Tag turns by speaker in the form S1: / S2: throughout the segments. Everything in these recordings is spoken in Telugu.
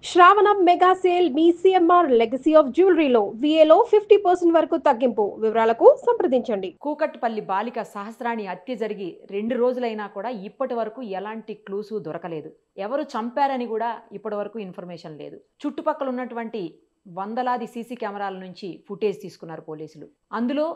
S1: శ్రావణం మెగా సేల్ మీ సిఎంఆర్ లెగసీ ఆఫ్ జ్యువెలరీలో విఏలో 50% వరకు తగ్గింపు. వివరాలకు సంప్రదించండి.
S2: కూకట్పల్లి బాలిక సహస్రాణి హత్య జరిగి 2 రోజులైనా కూడా ఇప్పటి వరకు ఎలాంటి క్లూసు దొరకలేదు. ఎవరు చంపారని కూడా ఇప్పటి వరకు ఇన్ఫర్మేషన్ లేదు. చుట్టుపక్కల ఉన్నటువంటి వందలాది సీసీ కెమెరాల నుంచి ఫుటేజ్ తీసుకున్నారు పోలీసులు. అందులో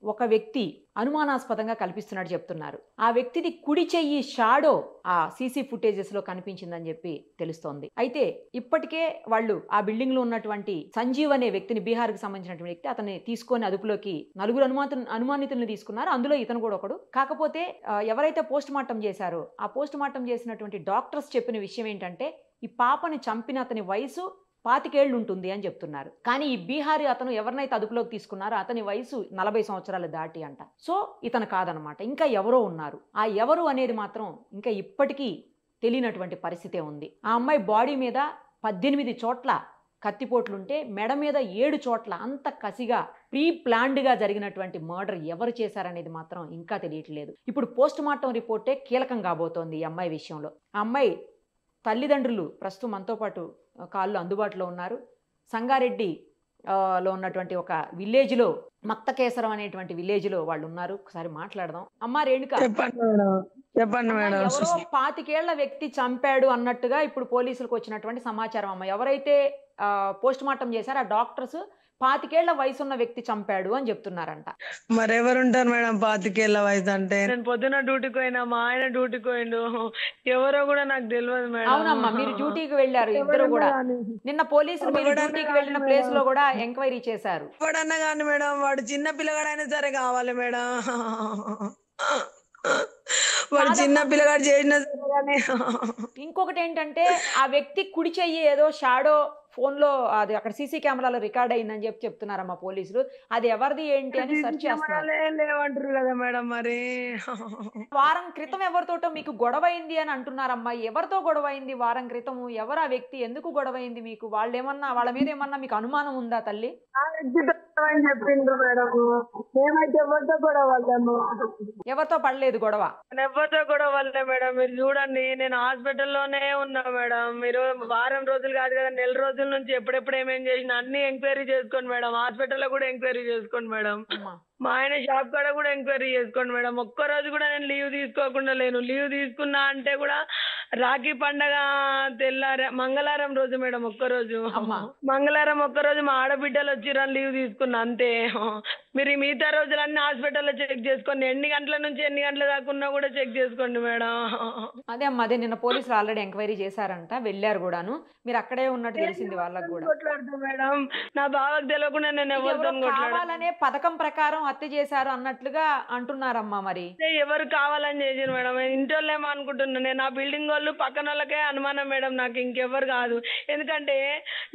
S2: ఒక వ్యక్తి అనుమానాస్పదంగా కల్పిస్తున్నట్టు చెప్తున్నారు. ఆ వ్యక్తిది కుడి చెయ్యి షాడో ఆ సీసీ ఫుటేజెస్లో కనిపించిందని చెప్పి తెలుస్తోంది. అయితే ఇప్పటికే వాళ్ళు ఆ బిల్డింగ్లో ఉన్నటువంటి సంజీవ్ అనే వ్యక్తిని, బీహార్కి సంబంధించినటువంటి వ్యక్తి, అతన్ని తీసుకొని అదుపులోకి నలుగురు అనుమానితులను తీసుకున్నారు. అందులో ఇతను కూడా ఒకడు. కాకపోతే ఎవరైతే పోస్ట్ మార్టం చేశారో ఆ పోస్ట్ మార్టం చేసినటువంటి డాక్టర్స్ చెప్పిన విషయం ఏంటంటే ఈ పాపని చంపిన అతని వయసు 25 ఏళ్ళు ఉంటుంది అని చెప్తున్నారు. కానీ ఈ బీహారీ అతను ఎవరినైతే అదుపులోకి తీసుకున్నారో అతని వయసు 40 సంవత్సరాలు దాటి అంట. సో ఇతను కాదనమాట, ఇంకా ఎవరో ఉన్నారు. ఆ ఎవరు అనేది మాత్రం ఇంకా ఇప్పటికీ తెలియనటువంటి పరిస్థితే ఉంది. ఆ అమ్మాయి బాడీ మీద 18 చోట్ల కత్తిపోట్లుంటే మెడ మీద 7 చోట్ల అంత కసిగా ప్రీ ప్లాన్డ్గా జరిగినటువంటి మర్డర్ ఎవరు చేశారనేది మాత్రం ఇంకా తెలియట్లేదు. ఇప్పుడు పోస్ట్ మార్టం రిపోర్టే కీలకం కాబోతోంది ఈ అమ్మాయి విషయంలో. ఆ అమ్మాయి తల్లిదండ్రులు ప్రస్తుతం మనతో పాటు కాళ్ళు అందుబాటులో ఉన్నారు. సంగారెడ్డి లో ఉన్నటువంటి ఒక విలేజ్లో, మక్తకేసరం అనేటువంటి విలేజ్లో వాళ్ళు ఉన్నారు. ఒకసారి మాట్లాడదాం. అమ్మా రేణుక,
S3: చెప్పండి మేడం.
S2: ఎవరో 25 ఏళ్ల వ్యక్తి చంపాడు అన్నట్టుగా ఇప్పుడు పోలీసులకు వచ్చినటువంటి సమాచారం అమ్మ. ఎవరైతే పోస్ట్ మార్టం చేశారో ఆ డాక్టర్స్ 25 ఏళ్ల వయసున్న వ్యక్తి చంపాడు అని చెప్తున్నారంట.
S3: మరెవరుంటారు మేడం 25 ఏళ్ల వయసు అంటే? నేను పొద్దున డ్యూటీకి పోయినా, మా ఆయన డ్యూటీకి పోయిండు, ఎవరో కూడా నాకు తెలియదు మేడం.
S2: అవునమ్మా, మీరు డ్యూటీకి వెళ్ళారు ఇద్దరు కూడా. నిన్న పోలీసులు మీరు డ్యూటీకి వెళ్ళిన ప్లేస్ లో కూడా ఎంక్వైరీ చేశారు.
S3: ఎప్పుడన్నా కానీ మేడం, వాడు చిన్న పిల్లగాడైనా సరే కావాలి మేడం. వాడు చిన్న పిల్లగాడు చేసిన సరే కానీ.
S2: ఇంకొకటి ఏంటంటే ఆ వ్యక్తి కుడి చెయ్యి ఏదో షాడో ఫోన్లో అది అక్కడ సీసీ కెమెరాలో రికార్డ్ అయిందని చెప్పి చెప్తున్నారమ్మా పోలీసులు. అది ఎవరిది ఏంటి అని సెర్చ్ చేస్తున్నారు.
S3: లేవంటారు కదా మేడం. మరి
S2: వారం క్రితం ఎవరితోటో మీకు గొడవ అయింది అని అంటున్నారమ్మా. ఎవరితో గొడవ అయింది వారం క్రితము? ఎవరు ఆ వ్యక్తి? ఎందుకు గొడవ అయింది మీకు? వాళ్ళ మీద ఏమన్నా మీకు అనుమానం ఉందా తల్లి?
S3: చెప్పిండ్రు మేడం. మేమైతే ఎవరితో గొడవ వాళ్ళము,
S2: ఎవరితో పడలేదు గొడవ.
S3: ఎవరితో గొడవ వాళ్ళే మేడం. మీరు చూడండి, నేను హాస్పిటల్లోనే ఉన్నా మేడం. మీరు వారం రోజులు కాదు కదా, నెల రోజుల నుంచి ఎప్పుడెప్పుడు ఏమేం చేసినా అన్ని ఎంక్వైరీ చేసుకోండి మేడం. హాస్పిటల్లో కూడా ఎంక్వైరీ చేసుకోండి మేడం. మా ఆయన షాప్ కాడ కూడా ఎంక్వైరీ చేసుకోండి మేడం. ఒక్క రోజు కూడా నేను లీవ్ తీసుకోకుండా లేను. లీవ్ తీసుకున్నా అంటే కూడా రాఖీ పండగ మంగళవారం రోజు మేడం. ఒక్కరోజు మంగళవారం ఒక్కరోజు మా ఆడబిడ్డలు వచ్చిరని లీవ్ తీసుకున్నా అంతే. మీరు ఈ మిగతా రోజులన్నీ హాస్పిటల్లో చెక్ చేసుకోండి. ఎన్ని గంటల నుంచి ఎన్ని గంటల దాకా ఉన్నా కూడా చెక్ చేసుకోండి మేడం.
S2: అదే అమ్మా, అదే నిన్న పోలీసులు ఆల్రెడీ ఎంక్వైరీ చేశారంట, వెళ్ళారు కూడాను. మీరు అక్కడే ఉన్నట్టు తెలిసింది వాళ్ళకు కూడా.
S3: మేడం నా బావకు తెలియకుండా నేను ఎవరితో
S2: కావాలనే పథకం ప్రకారం హత్య చేశారు అన్నట్లుగా అంటున్నారమ్మా. మరి
S3: ఎవరు కావాలని చేసారు మేడం? ఇంటోళ్ళు ఏమో అనుకుంటున్నా నేను. ఆ బిల్డింగ్ వాళ్ళు పక్కన వాళ్ళకే అనుమానం మేడం, నాకు ఇంకెవరు కాదు. ఎందుకంటే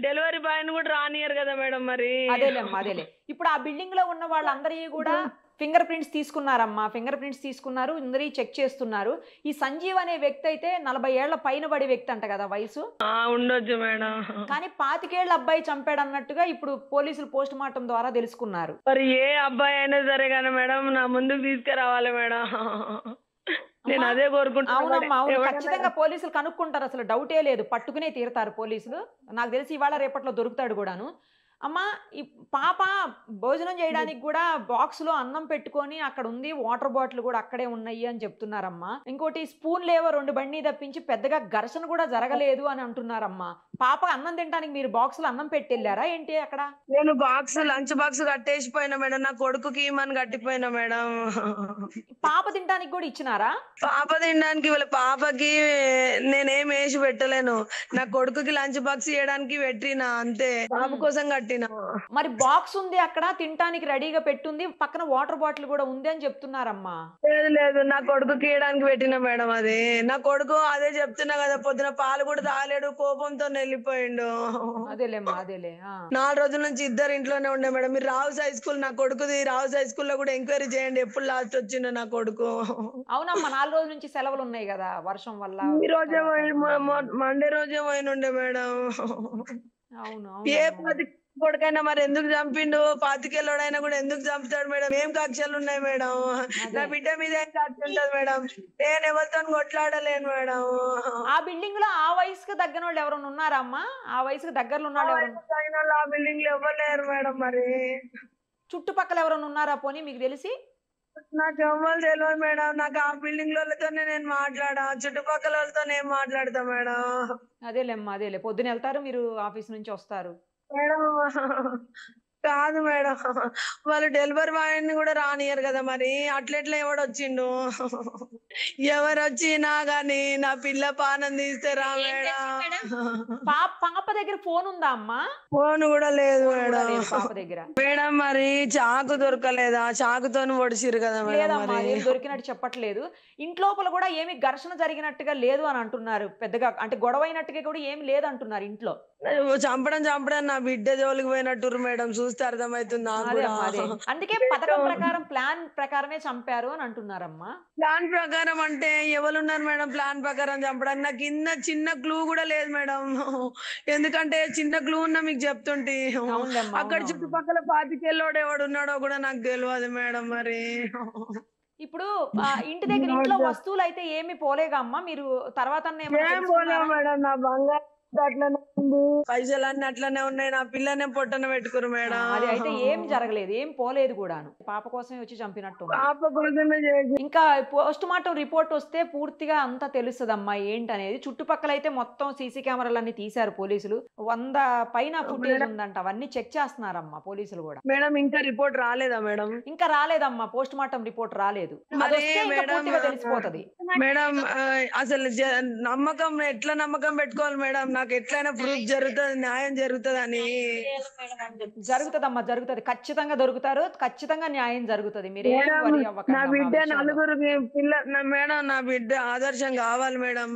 S3: డెలివరీ బాయ్ ని కూడా రానియరు కదా మేడం. మరి
S2: అదేలేమ్మా, అదేలే. ఇప్పుడు ఆ బిల్డింగ్ లో ఉన్న వాళ్ళందరికీ కూడా ఫింగర్ ప్రింట్స్ తీసుకున్నారమ్మా. ఫింగర్ ప్రింట్స్ తీసుకున్నారు, అందరి చెక్ చేస్తున్నారు. ఈ సంజీవ్ అనే వ్యక్తి అయితే 40 ఏళ్ల పైన పడి వ్యక్తి అంట కదా వయసు.
S3: ఉండొచ్చు మేడం.
S2: కానీ 25 ఏళ్ల అబ్బాయి చంపాడు అన్నట్టుగా ఇప్పుడు పోలీసులు పోస్ట్ మార్టం ద్వారా తెలుసుకున్నారు.
S3: మరి ఏ అబ్బాయి అయినా సరే కానీ మేడం నా ముందుకు తీసుకురావాలి మేడం. నేను అదే కోరుకుంటున్నా.
S2: అవునమ్మా, అవును, ఖచ్చితంగా పోలీసులు కనుక్కుంటారు, అసలు డౌటే లేదు. పట్టుకునే తీరుతారు పోలీసులు. నాకు తెలిసి ఇవాళ రేపట్లో దొరుకుతాడు కూడాను. అమ్మా, ఈ పాప భోజనం చేయడానికి కూడా బాక్స్ లో అన్నం పెట్టుకొని అక్కడ ఉంది, వాటర్ బాటిల్ కూడా అక్కడే ఉన్నాయి అని చెప్తున్నారమ్మా. ఇంకోటి స్పూన్ లేవో 2 బండి తప్పించి పెద్దగా ఘర్షణ కూడా జరగలేదు అని అంటున్నారమ్మా. పాప అన్నం తినడానికి మీరు బాక్స్ లో అన్నం పెట్టి వెళ్ళారా ఏంటి అక్కడ?
S3: నేను లంచ్ బాక్స్ కట్టేసిపోయినా మేడం. నా కొడుకుకి ఇమ్మని కట్టిపోయినా మేడం.
S2: పాప తినడానికి కూడా ఇచ్చినారా?
S3: పాప తినడానికి వాళ్ళ పాపకి నేనేం వేసి పెట్టలేను. నా కొడుకుకి లంచ్ బాక్స్ ఇవ్వడానికి పెట్టినా అంతే. పాప కోసం కట్టినా.
S2: మరి బాక్స్ ఉంది అక్కడ, తినడానికి రెడీగా పెట్టుంది, పక్కన వాటర్ బాటిల్ కూడా ఉంది అని చెప్తున్నారమ్మా.
S3: లేదు, నా కొడుకుకి ఇవ్వడానికి పెట్టినా మేడం. అది నా కొడుకు అదే చెప్తున్నా కదా, పొద్దున పాలు కూడా తాగలేడు, కోపంతో వెళ్ళిపోయిండు.
S2: అదేలేమ్మా, అదేలే.
S3: 4 రోజుల నుంచి ఇద్దరు ఇంట్లోనే ఉండే మేడం. మీరు రావుస్ హై స్కూల్, నా కొడుకుది రావుస్ హై స్కూల్లో కూడా ఎంక్వైరీ చేయండి ఎప్పుడు లాస్ట్ వచ్చిండో నా కొడుకు.
S2: అవునమ్మా, 4 రోజుల నుంచి సెలవులు ఉన్నాయి కదా వర్షం వల్ల.
S3: ఈ రోజే మండే రోజే పోయినుండే మేడం.
S2: అవును
S3: ఏ
S2: అవునమ్మా.
S3: 10 కొడుకైనా మరి ఎందుకు చంపిండు? 25 కూడా ఎందుకు చంపుతాడు మేడం? ఏం కక్షలు ఉన్నాయి మేడం? నా
S2: అదే
S3: బిడ్డ మీద ఏం కక్ష ఉంటది మేడం? నేను ఎవరితో కొట్లాడలేను మేడం.
S2: ఆ బిల్డింగ్ లో ఆ వయసుకు తగ్గిన వాళ్ళు ఎవరైనా ఉన్నారా అమ్మా? ఆ వయసుకు దగ్గరలో ఉన్న
S3: ఆ
S2: వాళ్ళు ఎవరైనా
S3: వయసు అయిన వాళ్ళు ఆ బిల్డింగ్ లో ఎవరు లేరు మేడం మరి.
S2: చుట్టుపక్కల ఎవరైనా ఉన్నారా పోనీ మీకు తెలిసి?
S3: నాకు ఎవ్వరు తెలియదు మేడం. నాకు ఆ బిల్డింగ్ వాళ్ళతోనే నేను మాట్లాడా, చుట్టుపక్కల వాళ్ళతో ఏం మాట్లాడతా మేడం.
S2: అదేలేమ్మా అదేలే, పొద్దున వెళ్తారు మీరు, ఆఫీస్ నుంచి వస్తారు.
S3: మేడం కాదు మేడం, వాళ్ళు డెలివరీ బాయ్ని కూడా రానియరు కదా మరి. అట్లెట్లా ఎవడొచ్చిండు? ఎవరు వచ్చినా గాని నా పిల్ల పానం తీస్తారా మేడం?
S2: పాప దగ్గర ఫోన్ ఉందా అమ్మా?
S3: ఫోన్ కూడా లేదు
S2: ఫోన్ కూడా
S3: మేడం.
S2: లేదు పాప దగ్గర.
S3: మేడం మరి చాకు దొరకలేదా? చాకుతోని పొడిచిరు కదా మేడం
S2: లేదమ్మా,
S3: మరి.
S2: అదేం దొరికినట్టు చెప్పట్లేదు. ఇంట్లోపల కూడా ఏమి ఘర్షణ జరిగినట్టుగా లేదు అని అంటున్నారు. పెద్దగా అంటే గొడవ అయినట్టుగా కూడా ఏమి లేదంటున్నారు ఇంట్లో.
S3: చంపడం నా బిడ్డ జోలికి పోయినట్టురు మేడం. చూస్తే అర్థమవుతుంది నాకు
S2: అదే
S3: కూడా.
S2: అమ్మా అదే. అందుకే పథకం ప్రకారం, ప్లాన్ ప్రకారమే చంపారు అని అంటున్నారమ్మా.
S3: ప్లాన్ ప్రకారం అంటే ఎవరున్నారు మేడం ప్లాన్ ప్రకారం చంపడానికి? నాకు చిన్న క్లూ కూడా లేదు మేడం. ఎందుకంటే చిన్న క్లూ ఉన్నా మీకు చెప్తుంటే.
S2: అవునులేమ్మా
S3: అక్కడ
S2: అవునవును.
S3: చుట్టుపక్కల 25 ఎవడు ఉన్నాడో కూడా నాకు తెలియదు మేడం మరి.
S2: ఇప్పుడు ఇంటి దగ్గర ఇంట్లో వస్తువులు అయితే ఏమి పోలేగా అమ్మా? మీరు తర్వాత ఏమన్నా
S3: ఏం పోలేవు
S2: తెలుసుకున్నారా?
S3: మేడం. నా బంగారం అట్లనే ఉంది, పైసలన్నీ అట్లనే ఉన్నాయి. నా పిల్లనే పొట్టన పెట్టుకురు మేడం.
S2: అది అయితే ఏం జరగలేదు, ఏం పోలేదు కూడాను. పాప కోసమే వచ్చి చంపినట్టుంది.
S3: పాప కోసమే చేసి
S2: ఇంకా పోస్ట్ మార్టం రిపోర్ట్ వస్తే పూర్తిగా అంతా తెలుస్తుందమ్మా ఏంటనేది. చుట్టుపక్కల అయితే మొత్తం సీసీ కెమెరాలన్నీ తీశారు పోలీసులు. 100 పైన ఫుటేజ్ ఉందంట. అవన్నీ చెక్ చేస్తున్నారమ్మా పోలీసులు కూడా.
S3: మేడం ఇంకా రిపోర్ట్ రాలేదా మేడం?
S2: ఇంకా రాలేదమ్మా, పోస్ట్ మార్టం రిపోర్ట్ రాలేదు.
S3: మరి
S2: అదొస్తే ఇంకా
S3: మేడం,
S2: పూర్తిగా తెలిసిపోతది.
S3: మేడం అసలు నమ్మకం ఎట్లా నమ్మకం పెట్టుకోవాలి మేడం? నాకు ఎట్లయినా ప్రూఫ్ జరుగుతుంది, న్యాయం జరుగుతుందని.
S2: జరుగుతదమ్మా జరుగుతది, ఖచ్చితంగా దొరుకుతారు, ఖచ్చితంగా న్యాయం జరుగుతది. మీరేం
S3: మేడం
S2: వరి
S3: నా
S2: అవ్వకండి అమ్మా
S3: బిడ్డ
S2: ఆ విషయంలో.
S3: నలుగురికి మేడం నా బిడ్డ ఆదర్శం కావాలి మేడం.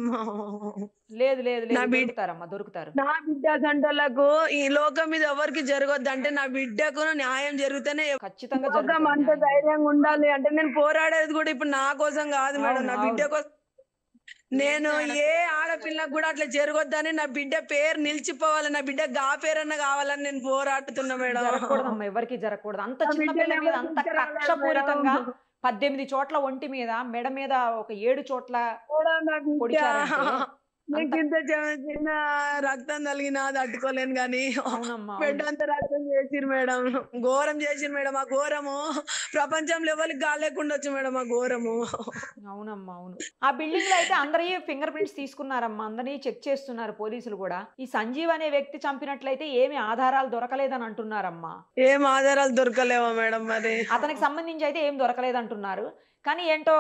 S2: లేదు లేదు
S3: నా
S2: లేదు,
S3: బిడ్డ
S2: దొరుకుతారమ్మా దొరుకుతారు.
S3: నా బిడ్డ సంటలకు ఈ లోకం మీద ఎవరికి జరగొద్దు అంటే నా బిడ్డకు న్యాయం జరుగుతూనే
S2: ఖచ్చితంగా
S3: లోకం
S2: జరుగుతది
S3: అంత
S2: న్యాయం.
S3: ధైర్యంగా ఉండాలి. అంటే నేను పోరాడేది కూడా ఇప్పుడు నా కోసం కాదు మేడం,
S2: అవును
S3: నా బిడ్డ
S2: అవును.
S3: కోసం. నేను ఏ ఆడపిల్లకు కూడా అట్లా జరగొద్దని, నా బిడ్డ పేరు నిలిచిపోవాలి, నా బిడ్డ గా పేరన్నా కావాలని నేను పోరాడుతున్నా మేడం.
S2: జరగకూడదమ్మా, ఎవరికి జరగకూడదు. అంత
S3: నా
S2: చిన్న
S3: బిడ్డని
S2: పిల్ల మీద
S3: ఎవరు
S2: అంత
S3: తీసుకురాలేదు
S2: కక్షపూరితంగా
S3: మేడం.
S2: 18 చోట్ల ఒంటి మీద, మెడ మీద ఒక 7 చోట్ల
S3: మేడం నా బిడ్డ
S2: పొడిచారంటే అంత.
S3: నీకు ఇంత చిన్న రక్తం తగిలినా తట్టుకోలేను కానీ
S2: అవునమ్మా
S3: బిడ్డ
S2: అవును.
S3: అంత రక్తం చేసిరు మేడం. ఘోరం చేసిరు మేడం. ఆ ఘోరము ప్రపంచంలో ఎవరికి కాలేకుండా వచ్చు మేడం. ఆ ఘోరము.
S2: అవునమ్మా అవును. ఆ బిల్డింగ్ లో అయితే అందరి ఫింగర్ ప్రింట్స్ తీసుకున్నారమ్మా, అందరినీ చెక్ చేస్తున్నారు పోలీసులు కూడా. ఈ సంజీవ్ అనే వ్యక్తి చంపినట్లయితే ఏమి ఆధారాలు దొరకలేదని అంటున్నారమ్మా.
S3: ఏం ఆధారాలు దొరకలేవా మేడం మరి?
S2: అతనికి సంబంధించి అయితే ఏం దొరకలేదంటున్నారు. కానీ ఏంటో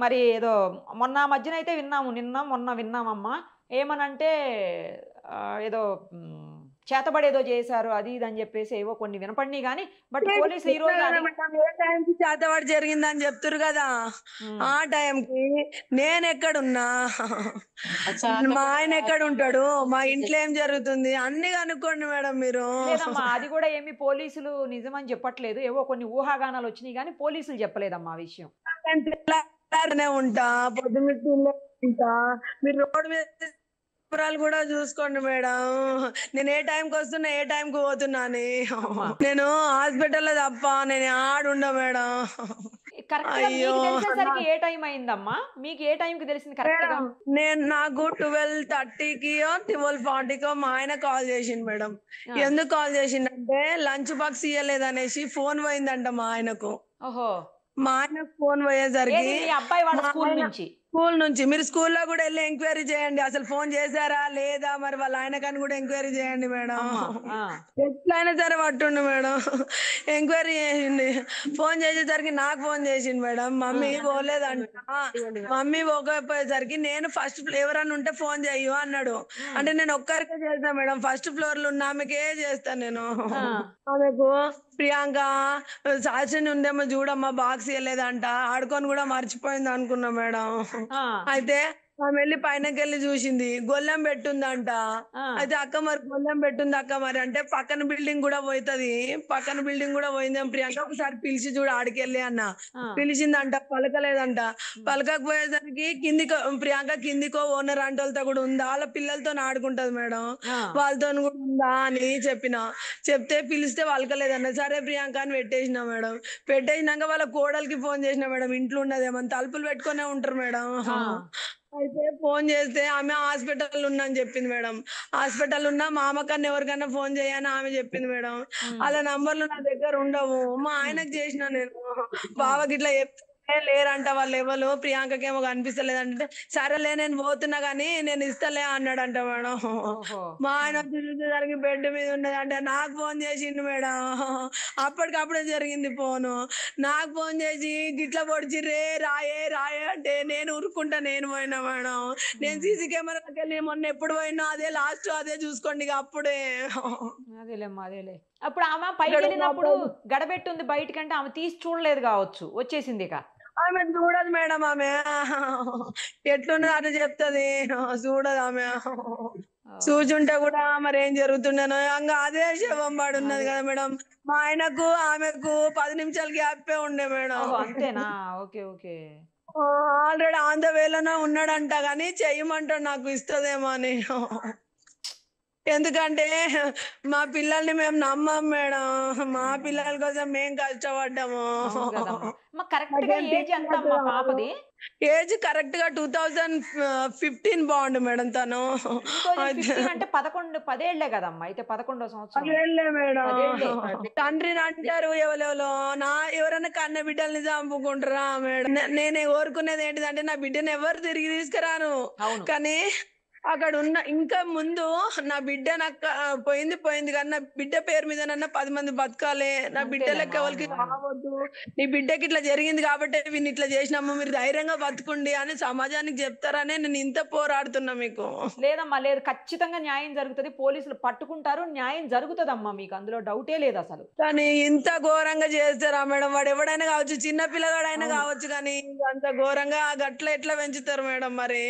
S2: మరి ఏదో మొన్న మధ్యన అయితే విన్నాము, మొన్న విన్నామమ్మా. ఏమనంటే ఏదో చేతబడేదో చేశారు అది ఇది అని చెప్పేసి ఏవో కొన్ని వినపడినాయి కానీ, బట్ పోలీసులు ఈ రోజు అది
S3: ఏ టైంకి చేతవాడు జరిగిందని చెప్తురు కదా, ఆ టైంకి నేను ఎక్కడున్నా, మా ఆయన ఎక్కడ ఉంటాడు, మా ఇంట్లో ఏం జరుగుతుంది అన్ని కనుక్కోండి మేడం మీరు.
S2: లేదమ్మా, అది కూడా ఏమి పోలీసులు నిజమని చెప్పట్లేదు. ఏవో కొన్ని ఊహాగానాలు వచ్చినాయి కానీ పోలీసులు చెప్పలేదమ్మా ఆ విషయం.
S3: ఉంటా పొద్దున్న ఉంటా, మీరు రోడ్డు మీద వివరాలు కూడా చూసుకోండి మేడం. నేను ఏ టైంకి వస్తున్నా, ఏ టైంకి పోతున్నా అని. నేను హాస్పిటల్లో తప్ప నేను ఆడుండా మేడం.
S2: కరెక్ట్ గా మీకు తెలిసేసరికి ఏ టైం అయిందమ్మా? మీకు ఏ టైంకి తెలిసింది కరెక్ట్ గా?
S3: నాకు 12:30కి 12:40కో మా ఆయన కాల్ చేసిండు మేడం. ఎందుకు కాల్ చేసిండంటే లంచ్ బాక్స్ ఇయ్యలేదనేసి ఫోన్ పోయిందంట మా ఆయనకు.
S2: ఓహో.
S3: మా ఆయనకు ఫోన్ పోయేసరికి
S2: మీ అబ్బాయి వాళ్ళ స్కూల్ నుంచి
S3: మీరు స్కూల్లో కూడా వెళ్ళి ఎంక్వైరీ చేయండి, అసలు ఫోన్ చేశారా లేదా, మరి వాళ్ళ ఆయనకని కూడా ఎంక్వైరీ చేయండి మేడం. ఎట్లయినా సరే పట్టుండు మేడం. ఎంక్వైరీ చేసిండి. ఫోన్ చేసేసరికి నాకు ఫోన్ చేసిండు మేడం. మమ్మీ పోలేదంట. మమ్మీ పోకపోయేసరికి నేను ఫస్ట్ ఎవరన్నా ఉంటే ఫోన్ చెయ్యు అన్నాడు. అంటే నేను ఒక్కరికే చేస్తా మేడం, ఫస్ట్ ఫ్లోర్ లో ఉన్న ఆమెకే చేస్తాను నేను. ఆమెకు ప్రియాంక సాక్షి ఉందేమో చూడమ్మా, బాక్స్ ఇవ్వలేదంట, ఆడుకొని కూడా మర్చిపోయింది అనుకున్నా మేడం. అయితే ఆమె వెళ్ళి పైనకెళ్ళి చూసింది, గొల్లెం పెట్టుందంట.
S2: ఆ,
S3: అయితే అక్క మరి గొల్లెం పెట్టుంది అక్క మరి అంటే, పక్కన బిల్డింగ్ కూడా పోతుంది, పక్కన బిల్డింగ్ కూడా పోయిందేం ప్రియాంక, ఒకసారి పిలిచి చూడు ఆడికెళ్ళి అన్న.
S2: ఆ,
S3: పిలిచిందంట, పలకలేదంట. పలకకపోయేసరికి కిందికో ప్రియాంక కిందికో ఓనర్ ఆంటోలతో కూడా ఉందా, వాళ్ళ పిల్లలతో ఆడుకుంటది మేడం,
S2: ఆ.
S3: వాళ్ళతో కూడా ఉందా అని చెప్పిన. చెప్తే పిలిస్తే పలకలేదన్న. సరే ప్రియాంక అని పెట్టేసిన మేడం. పెట్టేసినాక వాళ్ళ కోడలికి ఫోన్ చేసిన మేడం, ఇంట్లో ఉన్నదేమని. తలుపులు పెట్టుకునే ఉంటారు మేడం.
S2: ఆ.
S3: అయితే ఫోన్ చేస్తే ఆమె హాస్పిటల్ ఉన్నా అని చెప్పింది మేడం. హాస్పిటల్ ఉన్నా మామకన్నా ఎవరికన్నా ఫోన్ చేయని ఆమె చెప్పింది మేడం.
S2: ఉమ్,
S3: వాళ్ళ నంబర్లు నా దగ్గర ఉండవు. మా ఆయనకు చేసిన నేను,
S2: ఆ.
S3: బావకి ఇట్లా చెప్తే లేరంట వాళ్ళు ఎవరు, ప్రియాంకకేమో కనిపిస్తలేదంటే, సరేలే నేను పోతున్నా కానీ నేను ఇస్తలే అన్నాడంట మేడం.
S2: ఓహో.
S3: మా ఆయన వచ్చి చూసేసరికి బెడ్ మీద ఉన్నదంటే నాకు ఫోన్ చేసిండు మేడం. అప్పటికప్పుడే జరిగింది ఫోను. నాకు ఫోన్ చేసి గిట్ల పొడిచిర్రే, రాయే రాయే అంటే నేను ఊరుకుంటా, నేను పోయినా మేడం. నేను సీసీ కెమెరాకి వెళ్ళి మొన్న ఎప్పుడు పోయినా అదే లాస్ట్, అదే చూసుకోండి ఇక అప్పుడే.
S2: అదేలేమ్మా అదేలే. అప్పుడు ఆమె పైకి వెళ్ళినప్పుడు గడబెట్టుంది బయటకంటే ఆమె తీసి చూడలేదు కావచ్చు, వచ్చేసింది ఇక.
S3: ఆమె చూడదు మేడం, ఆమె ఎట్లున్నది అని చెప్తది, చూడదు ఆమె. చూచుంటే కూడా మరి ఏం జరుగుతుండేనో ఇంకా అదే శవం పడి ఉన్నది కదా మేడం. మా ఆయనకు ఆమెకు 10 నిమిషాలు గ్యాపే ఉండే మేడం.
S2: ఓహో, అంతేనా? Okay okay.
S3: Already on the వేలోనే ఉన్నాడంట, కానీ చెయ్యమంటాడు నాకు ఇస్తదేమో అని. ఎందుకంటే మా పిల్లల్ని మేము నమ్మం మేడం, మా పిల్లల కోసం మేము కష్టపడ్డాము.
S2: అవును కదమ్మా. కరెక్ట్ గా ఏజ్ ఎంత అమ్మా పాపది?
S3: ఏజ్ కరెక్ట్ గా 2015 బాగుండు మేడం తను.
S2: 2015 అంటే 10 ఏళ్లే కదమ్మా, అయితే 11వ సంవత్సరం.
S3: అదేలే మేడం.
S2: 10 ఏళ్లే.
S3: తండ్రిని అంటారు ఎవరెవరో, ఎవరైనా కన్న బిడ్డల్ని చంపుకుంటారా మేడం. నేను కోరుకునేది ఏంటిదంటే నా బిడ్డను ఎవరు తిరిగి తీసుకురాను,
S2: అవును.
S3: కానీ అక్కడ ఉన్న ఇంకా ముందు నా బిడ్డ నాకు పోయింది కానీ నా బిడ్డ పేరు మీద 10 మంది బతకాలి, నా బిడ్డ లెక్క ఎవరికి రావద్దు, నీ బిడ్డకి ఇట్లా జరిగింది కాబట్టి వీళ్ళు ఇట్లా చేసినాము, మీరు ధైర్యంగా బతుకుండి అని సమాజానికి చెప్తారనే నేను ఇంత పోరాడుతున్నా మీకు.
S2: లేదమ్మా లేదు, ఖచ్చితంగా న్యాయం జరుగుతుంది, పోలీసులు పట్టుకుంటారు, న్యాయం జరుగుతుందమ్మా, మీకు అందులో డౌటే లేదు అసలు.
S3: కానీ ఇంత ఘోరంగా చేస్తారా మేడం? వాడు ఎవడైనా కావచ్చు, చిన్న పిల్లగాడైనా కావచ్చు, కానీ అంత ఘోరంగా గట్ల ఎట్లా పెంచుతారు మేడం మరి?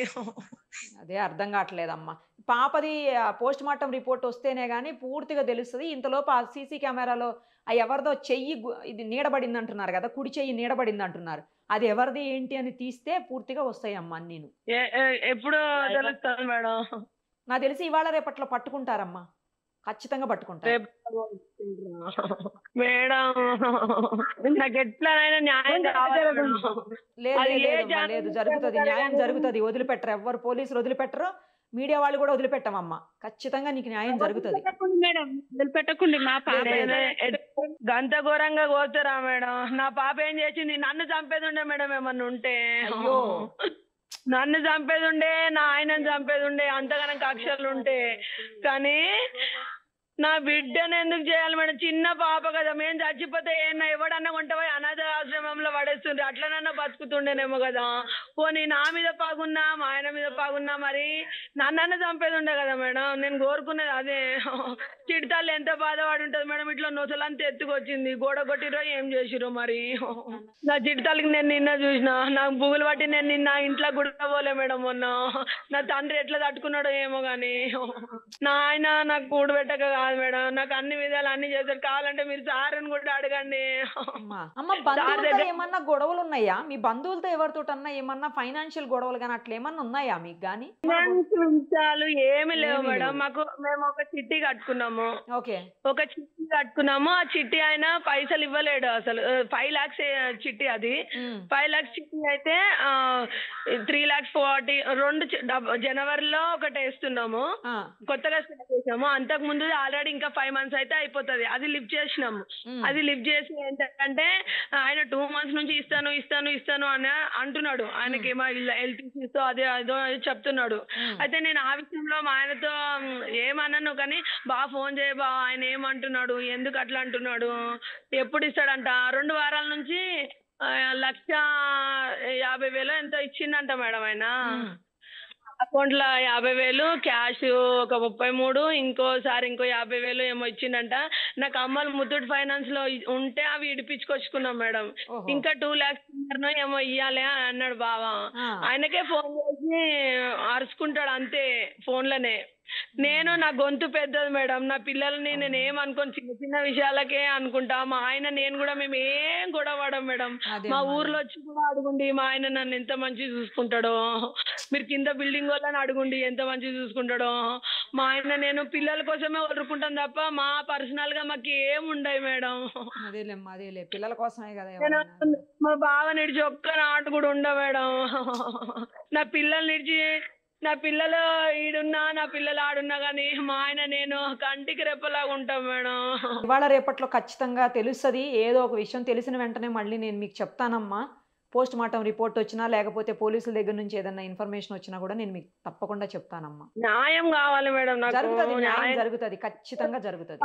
S2: అదే అర్థం కావట్లేదమ్మా. పాపది పోస్ట్ మార్టం రిపోర్ట్ వస్తేనే కానీ పూర్తిగా తెలుస్తుంది. ఇంతలోపు ఆ సీసీ కెమెరాలో ఆ ఎవరిదో చెయ్యి ఇది నీడబడింది అంటున్నారు కదా, కుడి చెయ్యి నీడబడింది అంటున్నారు, అది ఎవరిది ఏంటి అని తీస్తే పూర్తిగా వస్తాయమ్మా నేను.
S3: ఎప్పుడు తెలుస్తుంది మేడం?
S2: నాకు తెలిసి ఇవాళ రేపట్లో పట్టుకుంటారమ్మా, ఖచ్చితంగా పట్టుకుంటారు
S3: మేడం. నాకు ఎట్లనైనా న్యాయం కావాలి.
S2: లేదు జరుగుతుంది, న్యాయం జరుగుతుంది, వదిలిపెట్టరు ఎవ్వరు, పోలీసులు వదిలిపెట్టరు, మీడియా వాళ్ళు కూడా వదిలిపెట్టమమ్మా, ఖచ్చితంగా నీకు న్యాయం జరుగుతుంది.
S3: మేడం వదిలిపెట్టకుండా మా పాప గంత ఘోరంగా కోరుతారా మేడం? నా పాప ఏం చేసింది? నన్ను చంపేది ఉండే మేడం, ఏమన్నా ఉంటే.
S2: అయ్యో,
S3: నన్ను చంపేది ఉండే, నా ఆయనను చంపేది ఉండే, అంతగానం కక్షలు ఉంటే. కానీ నా బిడ్డను ఎందుకు చేయాలి మేడం? చిన్న పాప కదా, మేము చచ్చిపోతే ఏమన్నా ఎవడన్నా కొంటపోయి అనాథ ఆశ్రమంలో పడేస్తుండే, అట్లనన్నా బతుకుతుండేనేమో కదా. పోనీ నా మీద పాగున్నా, మా ఆయన మీద పాగున్నా, మరి నన్నన్నా చంపేది ఉండే కదా మేడం. నేను కోరుకునేది అదే. చిడతల్లి ఎంత బాధపడి ఉంటుంది మేడం, ఇట్లా నొసలంతా ఎత్తుకొచ్చింది, గోడ కొట్టిరో ఏం చేసిరో మరి. నా చిడతల్లికి నేను నిన్న చూసిన, నాకు బుగులు పట్టి నేను నిన్న ఇంట్లో గుడిలో పోలే మేడం మొన్న. నా తండ్రి ఎట్లా తట్టుకున్నాడో ఏమో గాని, నా ఆయన నాకు కూడు పెట్టక కాదు మేడం, నాకు అన్ని విధాలు అన్ని చేశారు. కావాలంటే మీరు సార్ని కూడా అడగండి.
S2: అమ్మ బంధువులతో ఏమన్నా గొడవలు ఉన్నాయా? మీ బంధువులతో ఎవరితో అన్నా ఏమన్నా ఫైనాన్షియల్ గొడవలు కానీ అట్లా ఏమన్నా ఉన్నాయా మీకు గానీ?
S3: ఏమి లేవు మేడం. మేము ఒక చిట్టి కట్టుకున్నాము.
S2: ఓకే,
S3: ఒక చిట్టి కట్టుకున్నాము. ఆ చిట్టి ఆయన పైసలు ఇవ్వలేడు అసలు. 5 lakhs చిట్టి, అది 5 lakhs చిట్టి అయితే 3,40,000 2 జనవరిలో ఒకటి వేస్తున్నాము, కొత్తగా స్టార్ట్ చేసాము. అంతకు ముందు ఆల్రెడీ ఇంకా 5 months అయితే అయిపోతుంది, అది లిఫ్ట్ చేసినాము. అది లిఫ్ట్ చేసి ఏంటంటే ఆయన 2 months నుంచి ఇస్తాను అని అంటున్నాడు. ఆయనకి ఏమో హెల్త్ ఇష్యూస్ అదే అదో చెప్తున్నాడు. అయితే నేను ఆ విషయంలో మా ఆయనతో ఏమన్నాను, కానీ బాగా ఫోన్ చేయ బా, ఆయన ఏమంటున్నాడు, ఎందుకు అట్లా అంటున్నాడు, ఎప్పుడు ఇస్తాడంట. 2 వారాల నుంచి 1,50,000 ఎంతో ఇచ్చిందంట మేడం ఆయన. అకౌంట్ లో 50,000 క్యాష్ ఒక 33, ఇంకోసారి ఇంకో 50,000 ఏమో ఇచ్చిందంట. నాకు అమ్మలు ముత్తూట్ ఫైనాన్స్ లో ఉంటే అవి ఇడిపించుకొచ్చుకున్నాం మేడం. ఇంకా 2 lakhs ఏమో ఇయ్యాలి అని అన్నాడు బావ. ఆయనకే ఫోన్ చేసి అరుచుకుంటాడు అంతే ఫోన్లోనే. నేను నా గొంతు పెద్దది మేడం, నా పిల్లల్ని నేను ఏమనుకోను, చిన్న చిన్న విషయాలకే అనుకుంటా. మా ఆయన నేను కూడా మేము ఏం గొడవ పడం మేడం.
S2: అదే
S3: మా
S2: అమ్మా,
S3: ఊర్లో వచ్చి కూడా అడుగుండి మా ఆయన నన్ను ఎంత మంచిగా చూసుకుంటాడో, మీరు కింద బిల్డింగ్ వాళ్ళని అడుగుండి ఎంత మంచిగా చూసుకుంటాడో. మా ఆయన నేను పిల్లల కోసమే వదులుకుంటాం తప్ప మా పర్సనల్ గా మాకు ఏం ఉండవు మేడం.
S2: అదేలేమ్మా, అదేలే పిల్లల కోసమే కదా
S3: నేను
S2: ఎవరైనా.
S3: మా బావ నిడిచి ఒక్క నాటు కూడా ఉండ మేడం. నా పిల్లలు నిడిచి, నా పిల్లలు ఈడున్నా నా పిల్లలు ఆడున్నా కానీ మా ఆయన నేను కంటికి రెప్పలాగా ఉంటాం మేడం.
S2: ఇవాళ రేపట్లో ఖచ్చితంగా తెలుస్తుంది. ఏదో ఒక విషయం తెలిసిన వెంటనే మళ్ళీ నేను మీకు చెప్తానమ్మా. పోస్ట్ మార్టం రిపోర్ట్ వచ్చినా లేకపోతే పోలీసుల దగ్గర నుంచి ఏదైనా ఇన్ఫర్మేషన్ వచ్చినా కూడా నేను మీకు తప్పకుండా చెప్తానమ్మా.
S3: న్యాయం కావాలి మేడం నాకు.
S2: జరుగుతుంది, న్యాయం
S3: న్యాయం
S2: జరుగుతుంది, ఖచ్చితంగా జరుగుతుంది.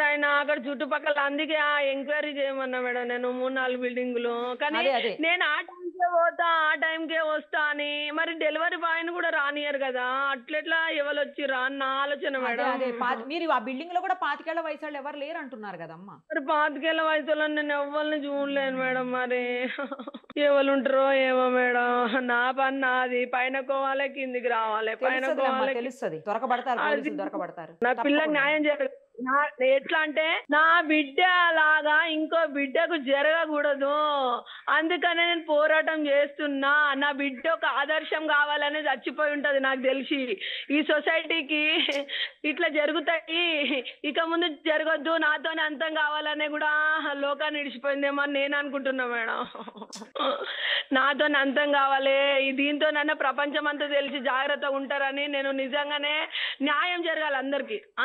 S3: ఆయన అక్కడ చుట్టుపక్కల, అందుకే ఆ ఎంక్వైరీ చేయమన్నా మేడం నేను 3-4 బిల్డింగులు. కానీ
S2: అదే అదే
S3: నేను ఆ టైంకే పోతా ఆ టైంకే వస్తా అని, మరి డెలివరీ బాయ్ ని కూడా రానియరు కదా, అట్లెట్లా ఎవరు వచ్చిర్రా అన్న ఆలోచన
S2: అదే
S3: మేడం.
S2: అదే మీరు ఆ బిల్డింగ్ లో కూడా 25 ఏళ్ల వయసు వాళ్ళు ఎవరు లేరు అంటున్నారు కదమ్మా.
S3: మరి 25 ఏళ్ల వయసులో నేను ఎవరిని చూడలేను మేడం. మరి ఎవరు ఉంటారో ఏమో మేడం. నా పని నాది, పైన కోవాలి కిందికి రావాలి, పైన కోవాలి.
S2: తెలుస్తుంది, దొరకబడతారు, పోలీసులు దొరకబడతారు.
S3: నా పిల్లకి న్యాయం జరగదు. ఎట్లా అంటే నా బిడ్డ లాగా ఇంకో బిడ్డకు జరగకూడదు, అందుకనే నేను పోరాటం చేస్తున్నా. నా బిడ్డ ఒక ఆదర్శం కావాలని చచ్చిపోయి ఉంటది నాకు తెలిసి. ఈ సొసైటీకి ఇట్లా జరుగుతాయి, ఇక ముందు జరగద్దు, నాతోనే అంతం కావాలనే కూడా లోకాన్ని ఇడిచిపోయిందేమో అని నేను అనుకుంటున్నా మేడం. నాతోనే అంతం కావాలి, దీంతోనన్నా ప్రపంచం అంతా తెలిసి జాగ్రత్తగా ఉంటారని. నేను నిజంగానే న్యాయం జరగాలి,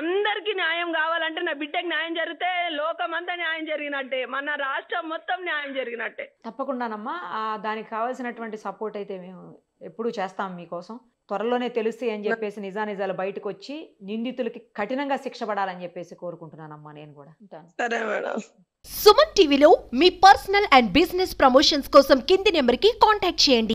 S3: అందరికీ న్యాయం కావాలంటే నా బిడ్డకి న్యాయం జరిగితే లోకం అంతా న్యాయం జరిగినట్టే, మన రాష్ట్రం మొత్తం న్యాయం జరిగినట్టే.
S2: తప్పకుండానమ్మా, దానికి కావాల్సినటువంటి సపోర్ట్ అయితే మేము ఎప్పుడూ చేస్తాం మీకోసం. త్వరలోనే తెలుస్తాయి అని చెప్పేసి నిజానిజాలు బయటకు వచ్చి నిందితులకి కఠినంగా శిక్ష పడాలని చెప్పేసి కోరుకుంటున్నానమ్మా నేను కూడా.
S3: సరే మేడం.
S4: సుమన్ టీవీలో మీ పర్సనల్ అండ్ బిజినెస్ ప్రమోషన్స్ కోసం కింది నెంబర్కి కాంటాక్ట్ చేయండి.